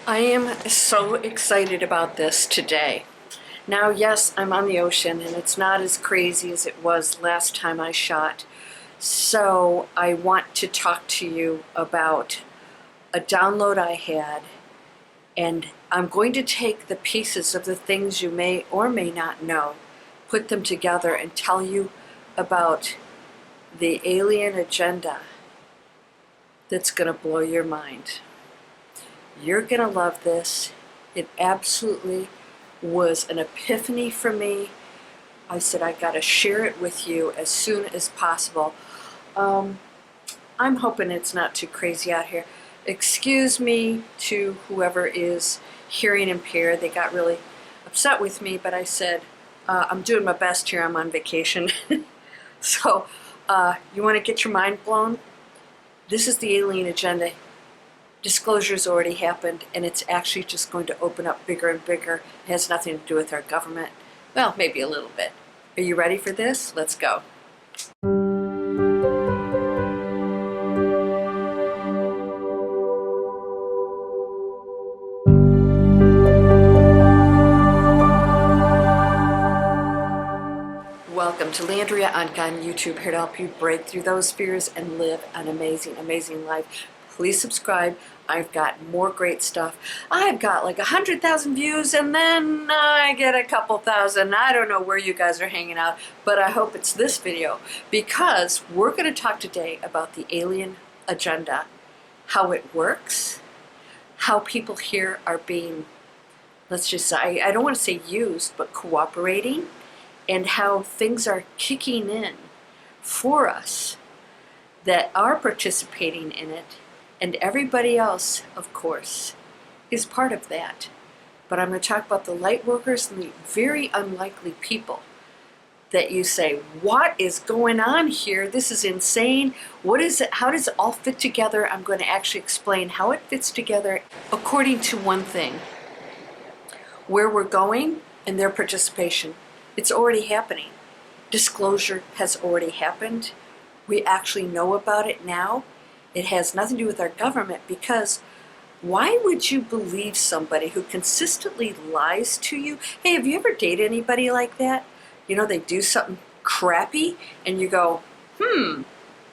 I am so excited about this today. Now, yes, I'm on the ocean and it's not as crazy as it was last time I shot. So I want to talk to you about a download I had, and I'm going to take the pieces of the things you may or may not know, put them together and tell you about the alien agenda that's going to blow your mind. You're going to love this. It absolutely was an epiphany for me. I said I got to share it with you as soon as possible. I'm hoping it's not too crazy out here. Excuse me to whoever is hearing impaired. They got really upset with me, but I said I'm doing my best here. I'm on vacation. So you want to get your mind blown? This is the alien agenda. Disclosure's already happened, and it's actually just going to open up bigger and bigger. It has nothing to do with our government. Well, maybe a little bit. Are you ready for this? Let's go. Welcome to Landria, Onkka on YouTube, here to help you break through those fears and live an amazing, amazing life. Please subscribe. I've got more great stuff. I've got like 100,000 views, and then I get a couple thousand. I don't know where you guys are hanging out, but I hope it's this video, because we're going to talk today about the alien agenda, how it works, how people here are being, let's just say, I don't want to say used, but cooperating, and how things are kicking in for us that are participating in it. And everybody else, of course, is part of that. But I'm going to talk about the light workers and the very unlikely people that you say, what is going on here? This is insane. What is it? How does it all fit together? I'm going to actually explain how it fits together according to one thing: where we're going and their participation. It's already happening. Disclosure has already happened. We actually know about it now. It has nothing to do with our government, because why would you believe somebody who consistently lies to you? Hey, have you ever dated anybody like that? You know, they do something crappy and you go,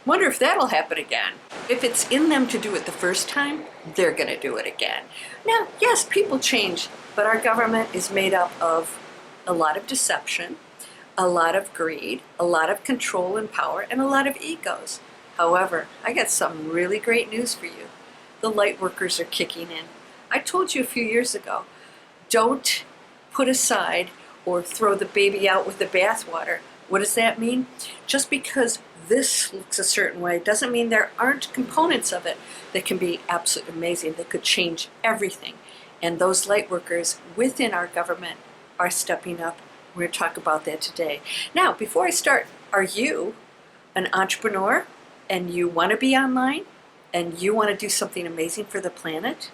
wonder if that'll happen again. If it's in them to do it the first time, they're going to do it again. Now, yes, people change, but our government is made up of a lot of deception, a lot of greed, a lot of control and power, and a lot of egos. However, I got some really great news for you. The light workers are kicking in. I told you a few years ago, don't put aside or throw the baby out with the bathwater. What does that mean? Just because this looks a certain way doesn't mean there aren't components of it that can be absolutely amazing, that could change everything. And those light workers within our government are stepping up. We're going to talk about that today. Now, before I start, are you an entrepreneur and you want to be online and you want to do something amazing for the planet?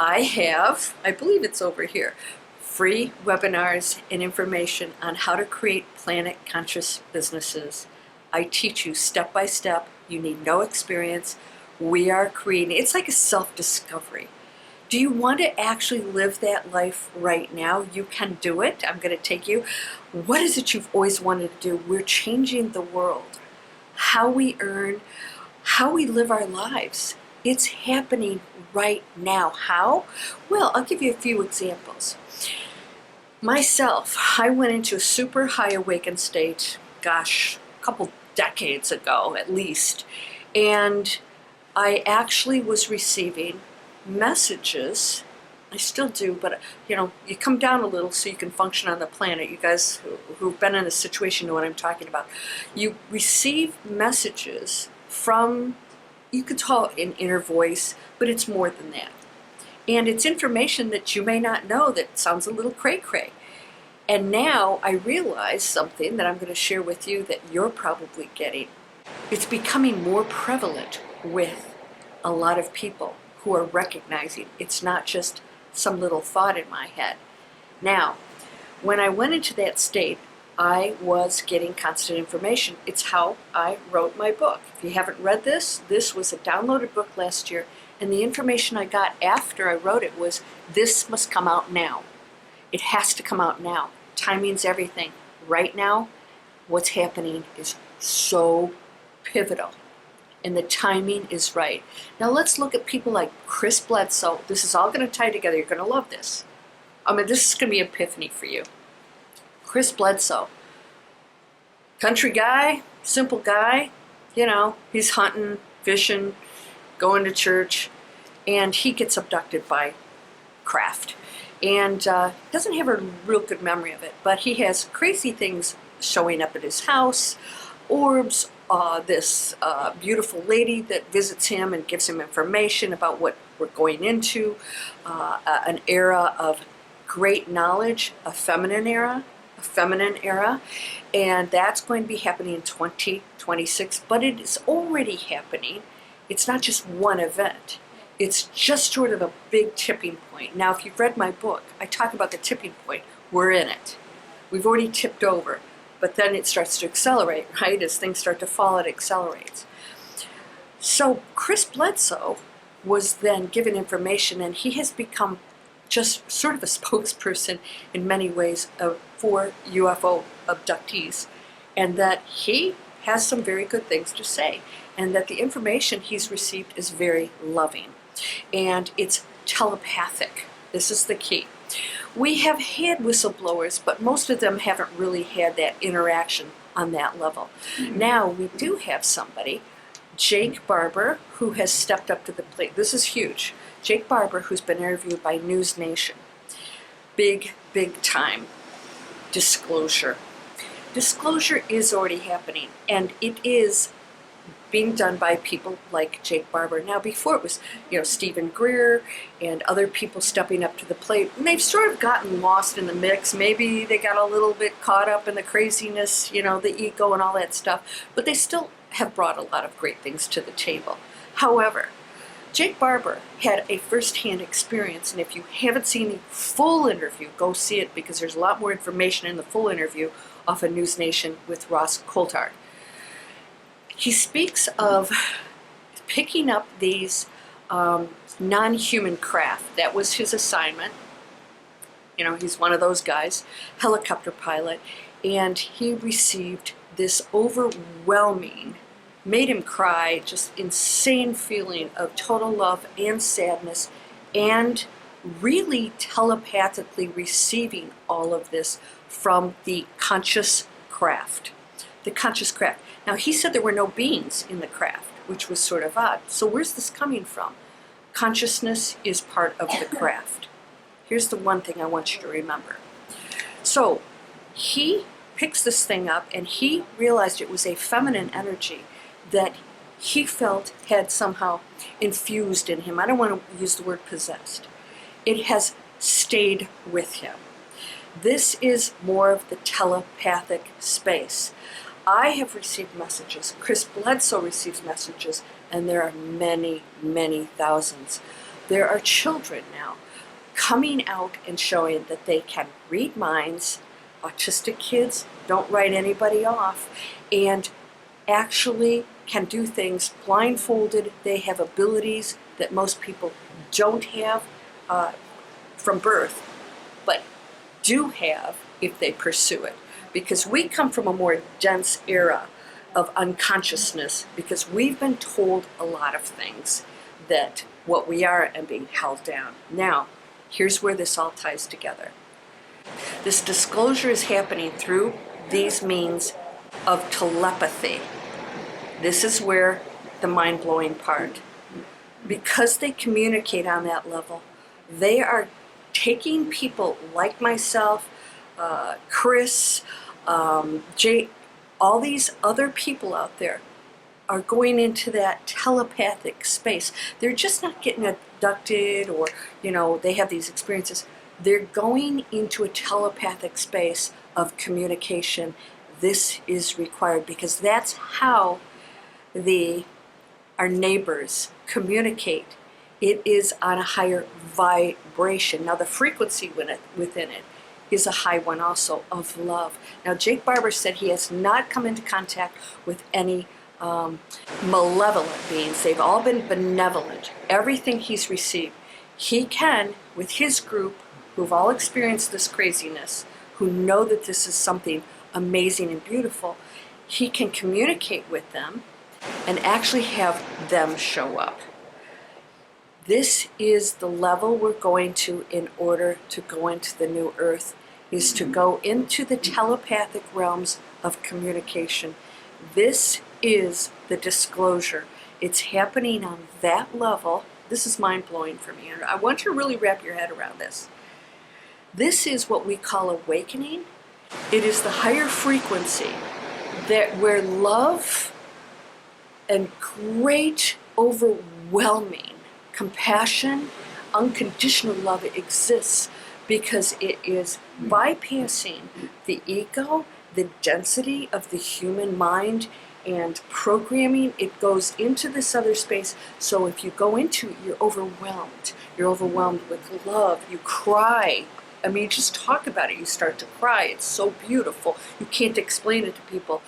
I have, I believe it's over here, free webinars and information on how to create planet conscious businesses. I teach you step by step. You need no experience. We are creating, it's like a self-discovery. Do you want to actually live that life right now? You can do it. I'm going to take you. What is it you've always wanted to do? We're changing the world. How we earn, how we live our lives. It's happening right now. How? Well, I'll give you a few examples. Myself, I went into a super high awakened state, gosh, a couple decades ago at least, and I actually was receiving messages. I still do, but you come down a little so you can function on the planet. You guys who've been in a situation know what I'm talking about. You receive messages from, you could call it an inner voice, but it's more than that. And it's information that you may not know that sounds a little cray-cray. And now I realize something that I'm going to share with you that you're probably getting. It's becoming more prevalent with a lot of people who are recognizing it's not just some little thought in my head. Now, when I went into that state, I was getting constant information. It's how I wrote my book. If you haven't read this, this was a downloaded book last year, And the information I got after I wrote it was, this must come out now. It has to come out now. Timing's everything. Right now, what's happening is so pivotal. And the timing is right. Now let's look at people like Chris Bledsoe. This is all going to tie together. You're going to love this. I mean, this is going to be an epiphany for you. Chris Bledsoe. Country guy, simple guy. You know, he's hunting, fishing, going to church. And he gets abducted by craft. And doesn't have a real good memory of it. But he has crazy things showing up at his house. Orbs, this beautiful lady that visits him and gives him information about what we're going into, an era of great knowledge, a feminine era, and that's going to be happening in 2026, but it is already happening. It's not just one event. It's just sort of a big tipping point. Now, if you've read my book, I talk about the tipping point. We're in it. We've already tipped over. But then it starts to accelerate, right? As things start to fall, it accelerates. So Chris Bledsoe was then given information, and he has become just sort of a spokesperson in many ways for UFO abductees, and that he has some very good things to say, and that the information he's received is very loving, and it's telepathic. This is the key. We have had whistleblowers, but most of them haven't really had that interaction on that level. Now we do have somebody, Jake Barber, who has stepped up to the plate. This is huge. Jake Barber, who's been interviewed by News Nation. Big, big time disclosure. Disclosure is already happening, and it is being done by people like Jake Barber. Now, before it was, Stephen Greer and other people stepping up to the plate, and they've sort of gotten lost in the mix. Maybe they got a little bit caught up in the craziness, the ego and all that stuff, but they still have brought a lot of great things to the table. However, Jake Barber had a first-hand experience, and if you haven't seen the full interview, go see it, because there's a lot more information in the full interview off of News Nation with Ross Coulthard. He speaks of picking up these non-human craft. That was his assignment. He's one of those guys, helicopter pilot, and he received this overwhelming, made him cry, just insane feeling of total love and sadness, and really telepathically receiving all of this from the conscious craft. The conscious craft. Now, he said there were no beings in the craft, which was sort of odd. So where's this coming from? Consciousness is part of the craft. Here's the one thing I want you to remember. So he picks this thing up, and he realized it was a feminine energy that he felt had somehow infused in him. I don't want to use the word possessed. It has stayed with him. This is more of the telepathic space. I have received messages. Chris Bledsoe receives messages, and there are many, many thousands. There are children now coming out and showing that they can read minds. Autistic kids don't write anybody off, and actually can do things blindfolded. They have abilities that most people don't have from birth, but do have if they pursue it. Because we come from a more dense era of unconsciousness, because we've been told a lot of things that what we are and being held down. Now, here's where this all ties together. This disclosure is happening through these means of telepathy. This is where the mind-blowing part. Because they communicate on that level, they are taking people like myself, Chris, Jake, all these other people out there are going into that telepathic space. They're just not getting abducted or, they have these experiences. They're going into a telepathic space of communication. This is required because that's how our neighbors communicate. It is on a higher vibration. Now the frequency within it is a high one also of love. Now Jake Barber said he has not come into contact with any malevolent beings. They've all been benevolent. Everything he's received, he can, with his group, who've all experienced this craziness, who know that this is something amazing and beautiful, he can communicate with them and actually have them show up. This is the level we're going to in order to go into the new earth, is to go into the telepathic realms of communication. This is the disclosure. It's happening on that level. This is mind-blowing for me. And I want you to really wrap your head around this. This is what we call awakening. It is the higher frequency that where love and great, overwhelming compassion, unconditional love exists, because it is bypassing the ego, the density of the human mind, and programming. It goes into this other space. So if you go into it, you're overwhelmed. You're overwhelmed with love. You cry. I mean, just talk about it. You start to cry. It's so beautiful. You can't explain it to people.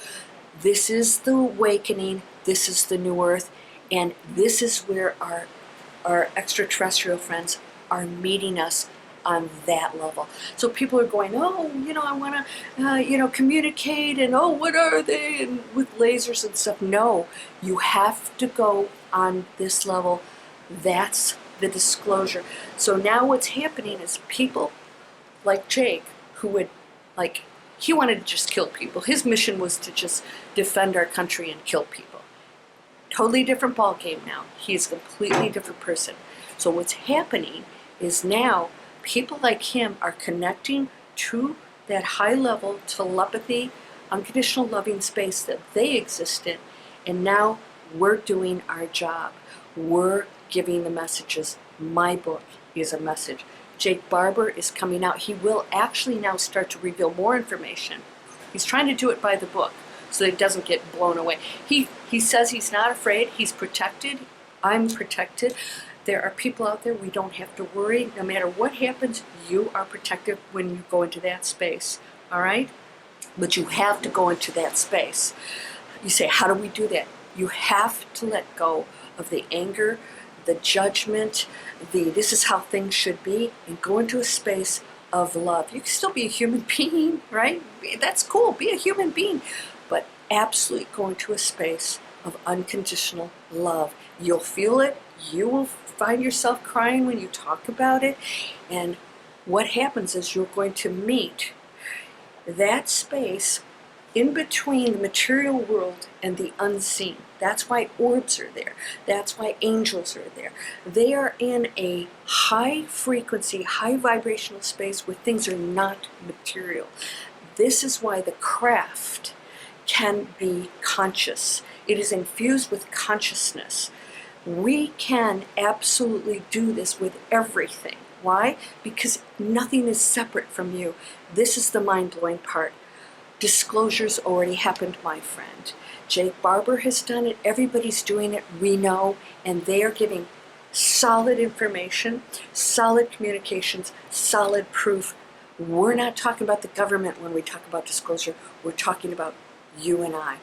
This is the awakening. This is the new earth. And this is where our extraterrestrial friends are meeting us on that level. So people are going, oh, I want to, communicate, and oh, what are they, and with lasers and stuff. No, you have to go on this level. That's the disclosure. So now what's happening is people like Jake, who would, he wanted to just kill people. His mission was to just defend our country and kill people. Totally different ball game now. He's a completely different person. So what's happening is now people like him are connecting to that high level telepathy, unconditional loving space that they exist in. And now we're doing our job. We're giving the messages. My book is a message. Jake Barber is coming out. He will actually now start to reveal more information. He's trying to do it by the book so that it doesn't get blown away. He says he's not afraid. He's protected. I'm protected. There are people out there. We don't have to worry. No matter what happens, you are protected when you go into that space. All right? But you have to go into that space. You say, how do we do that? You have to let go of the anger, the judgment, this is how things should be, and go into a space of love. You can still be a human being, right? That's cool. Be a human being. But absolutely go into a space of unconditional love. You'll feel it. You will find yourself crying when you talk about it. And what happens is you're going to meet that space in between the material world and the unseen. That's why orbs are there. That's why angels are there. They are in a high frequency, high vibrational space where things are not material. This is why the craft can be conscious. It is infused with consciousness. We can absolutely do this with everything. Why? Because nothing is separate from you. This is the mind-blowing part. Disclosure's already happened, my friend. Jake Barber has done it. Everybody's doing it. We know. And they are giving solid information, solid communications, solid proof. We're not talking about the government when we talk about disclosure. We're talking about you and I.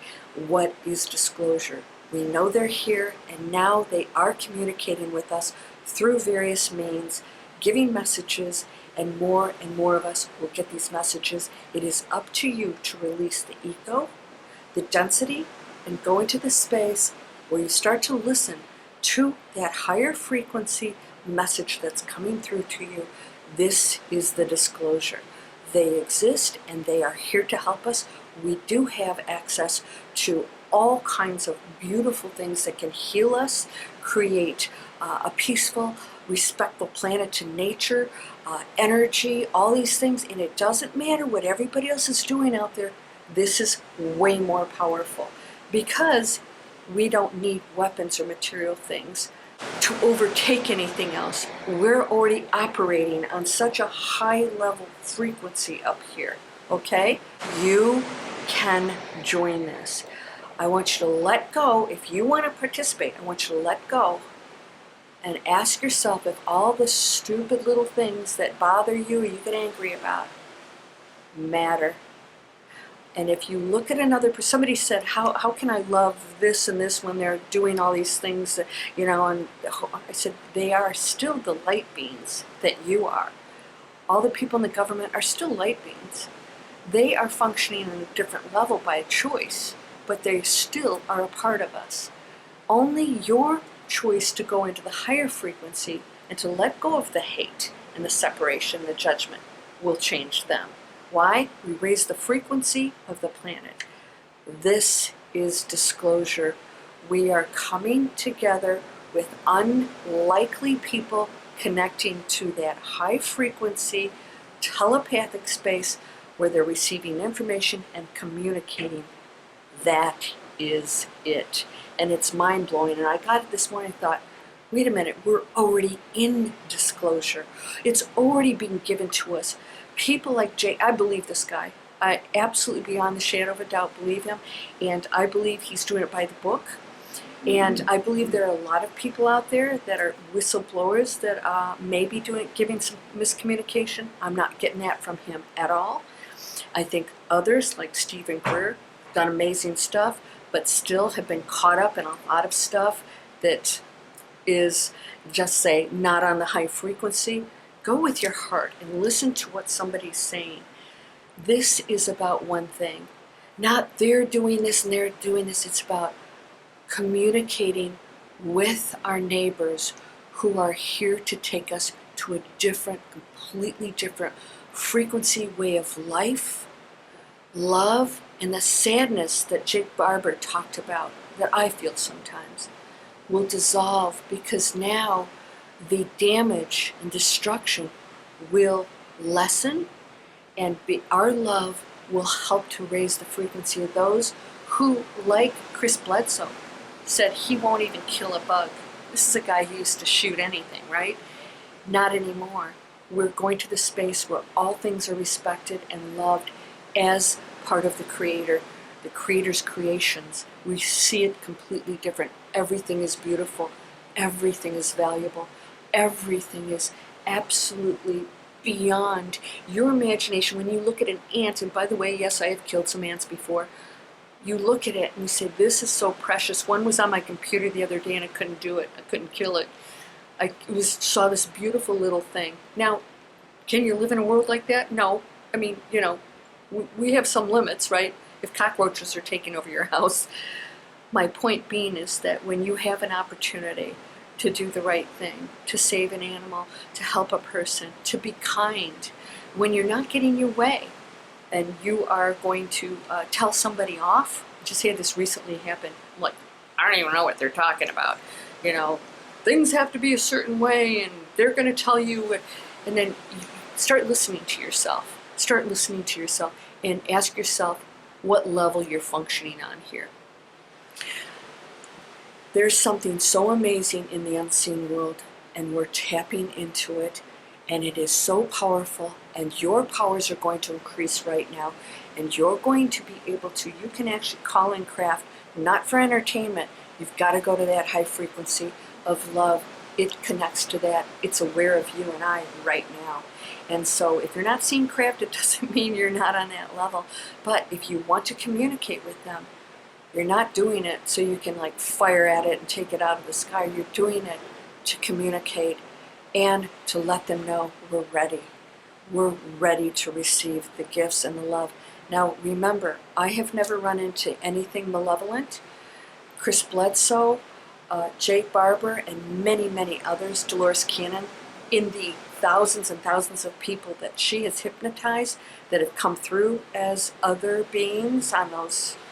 What is disclosure? We know they're here, and now they are communicating with us through various means, giving messages, and more of us will get these messages. It is up to you to release the ego, the density, and go into the space where you start to listen to that higher frequency message that's coming through to you. This is the disclosure. They exist and they are here to help us. We do have access to all kinds of beautiful things that can heal us, create a peaceful, respectful planet to nature, energy, all these things. And it doesn't matter what everybody else is doing out there. This is way more powerful because we don't need weapons or material things to overtake anything else. We're already operating on such a high level frequency up here, okay? You can join this. I want you to let go. If you want to participate, I want you to let go and ask yourself if all the stupid little things that bother you or you get angry about matter. And if you look at another person, somebody said, how can I love this and this when they're doing all these things, you know, and I said, they are still the light beings that you are. All the people in the government are still light beings. They are functioning on a different level by a choice, but they still are a part of us. Only your choice to go into the higher frequency and to let go of the hate and the separation, the judgment, will change them. Why? We raise the frequency of the planet. This is disclosure. We are coming together with unlikely people connecting to that high frequency, telepathic space where they're receiving information and communicating. That is it. And it's mind-blowing. And I got it this morning and thought, wait a minute, we're already in disclosure. It's already being given to us. People like Jay, I believe this guy. I absolutely, beyond the shadow of a doubt, believe him. And I believe he's doing it by the book. And I believe there are a lot of people out there that are whistleblowers that may be giving some miscommunication. I'm not getting that from him at all. I think others, like Stephen Greer, done amazing stuff, but still have been caught up in a lot of stuff that is, just say, not on the high frequency. Go with your heart and listen to what somebody's saying. This is about one thing. Not they're doing this and they're doing this. It's about communicating with our neighbors who are here to take us to a different, completely different frequency, way of life, love, and the sadness that Jake Barber talked about, that I feel sometimes, will dissolve, because now the damage and destruction will lessen, and our love will help to raise the frequency of those who, like Chris Bledsoe, said he won't even kill a bug. This is a guy who used to shoot anything, right? Not anymore. We're going to the space where all things are respected and loved as part of the Creator, the Creator's creations. We see it completely different. Everything is beautiful. Everything is valuable. Everything is absolutely beyond your imagination. When you look at an ant, and by the way, yes, I have killed some ants before, you look at it and you say, this is so precious. One was on my computer the other day and I couldn't do it. I couldn't kill it. I saw this beautiful little thing. Now, can you live in a world like that? No. I mean, you know, we have some limits, right? If cockroaches are taking over your house. My point being is that when you have an opportunity to do the right thing, to save an animal, to help a person, to be kind, when you're not getting your way, and you are going to tell somebody off. I just had this recently happen. I'm like, I don't even know what they're talking about. You know, things have to be a certain way, and they're going to tell you. And then you start listening to yourself. Start listening to yourself and ask yourself what level you're functioning on here. There's something so amazing in the unseen world, and we're tapping into it. And it is so powerful, and your powers are going to increase right now, and you're going to be able to, you can actually call in craft, not for entertainment. You've got to go to that high frequency of love. It connects to that. It's aware of you and I right now. And so if you're not seeing craft, it doesn't mean you're not on that level. But if you want to communicate with them, you're not doing it so you can like fire at it and take it out of the sky. You're doing it to communicate and to let them know we're ready. We're ready to receive the gifts and the love. Now remember, I have never run into anything malevolent. Chris Bledsoe, Jake Barber, and many, many others, Dolores Cannon, in the thousands and thousands of people that she has hypnotized that have come through as other beings on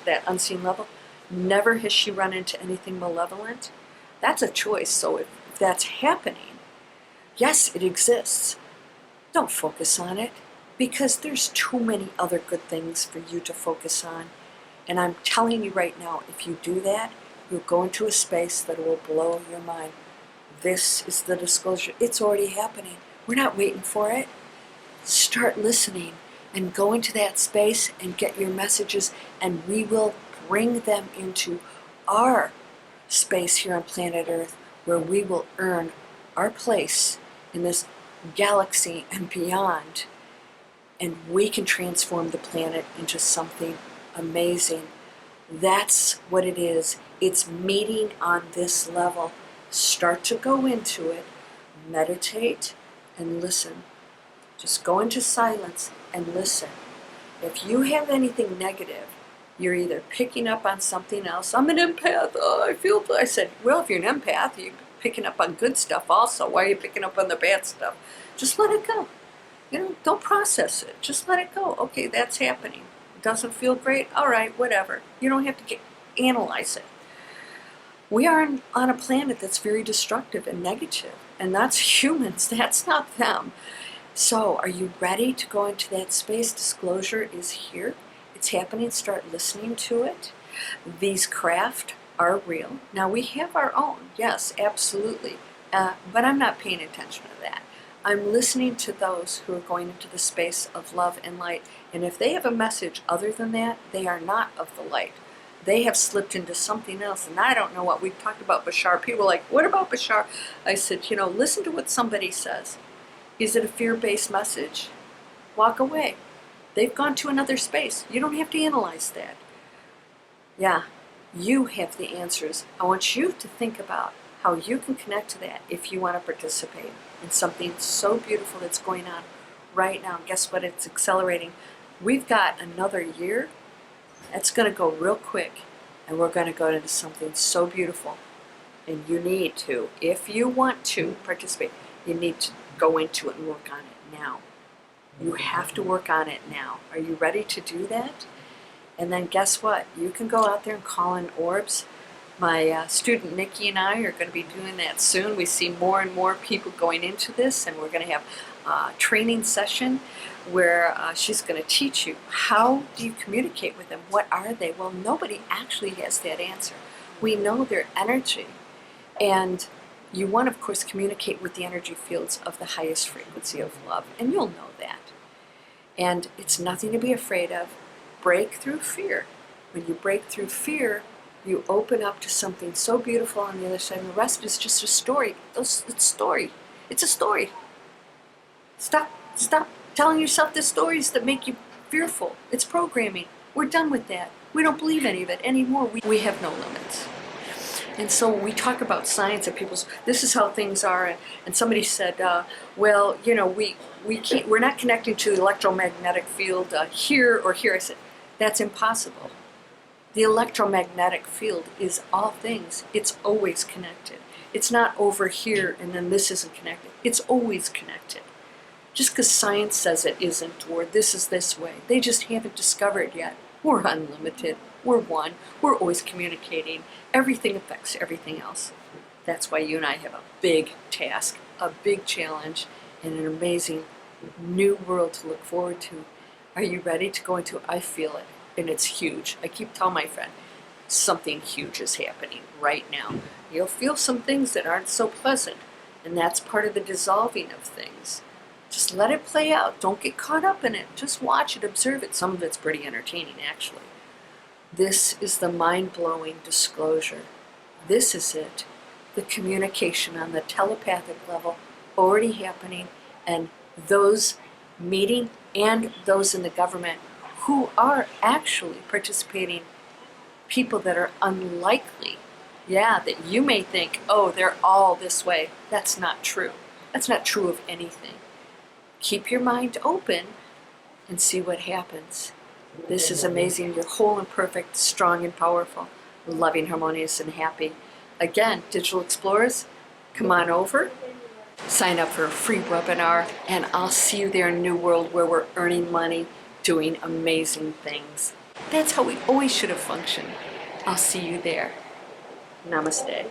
that unseen level, never has she run into anything malevolent. That's a choice. So if that's happening, yes, it exists. Don't focus on it, because there's too many other good things for you to focus on. And I'm telling you right now, if you do that, you'll go into a space that will blow your mind. This is the disclosure. It's already happening. We're not waiting for it. Start listening and go into that space and get your messages, and we will bring them into our space here on planet Earth, where we will earn our place in this galaxy and beyond, and we can transform the planet into something amazing. That's what it is. It's meeting on this level. Start to go into it, meditate, and listen. Just go into silence and listen. If you have anything negative, you're either picking up on something else. I'm an empath. Oh, I said, well, if you're an empath, you're picking up on good stuff also. Why are you picking up on the bad stuff? Just let it go. Don't process it. Just let it go. Okay, that's happening. It doesn't feel great. All right, whatever. You don't have to analyze it. We are on a planet that's very destructive and negative, and that's humans. That's not them. So, are you ready to go into that space? Disclosure is here. It's happening. Start listening to it. These craft are real. Now, we have our own. Yes, absolutely. But I'm not paying attention to that. I'm listening to those who are going into the space of love and light. And if they have a message other than that, they are not of the light. They have slipped into something else. And I don't know what. We've talked about Bashar. People are like, what about Bashar? I said, listen to what somebody says. Is it a fear-based message? Walk away. They've gone to another space. You don't have to analyze that. Yeah, you have the answers. I want you to think about how you can connect to that if you want to participate in something so beautiful that's going on right now. Guess what? It's accelerating. We've got another year. That's going to go real quick, and we're going to go into something so beautiful. And you need to, if you want to participate, you need to go into it and work on it now. You have to work on it now. Are you ready to do that? And then guess what? You can go out there and call in orbs. My student Nikki and I are going to be doing that soon. We see more and more people going into this, and we're going to have a training session where she's going to teach you how do you communicate with them. What are they? Well, nobody actually has that answer. We know their energy, and you want, of course, communicate with the energy fields of the highest frequency of love, and you'll know that. And it's nothing to be afraid of. Break through fear. When you break through fear, you open up to something so beautiful on the other side, and the rest is just a story. It's a story. It's a story. Stop telling yourself the stories that make you fearful. It's programming. We're done with that. We don't believe any of it anymore. We have no limits. And so when we talk about science and people's, this is how things are, and somebody said, well, we're not connecting to the electromagnetic field here or here. I said, that's impossible. The electromagnetic field is all things. It's always connected. It's not over here and then this isn't connected. It's always connected. Just because science says it isn't, or this is this way, they just haven't discovered yet. We're unlimited. We're one. We're always communicating. Everything affects everything else. That's why you and I have a big task, a big challenge, and an amazing new world to look forward to. Are you ready to go into it? I feel it, and it's huge. I keep telling my friend, something huge is happening right now. You'll feel some things that aren't so pleasant, and that's part of the dissolving of things. Just let it play out. Don't get caught up in it. Just watch it, observe it. Some of it's pretty entertaining, actually. This is the mind-blowing disclosure. This is it. The communication on the telepathic level already happening, and those meeting and those in the government who are actually participating, people that are unlikely. Yeah, that you may think, oh, they're all this way. That's not true. That's not true of anything. Keep your mind open and see what happens. This is amazing. You're whole and perfect, strong and powerful, loving, harmonious, and happy. Again, Digital Explorers, come on over. Sign up for a free webinar, and I'll see you there in a new world where we're earning money, doing amazing things. That's how we always should have functioned. I'll see you there. Namaste.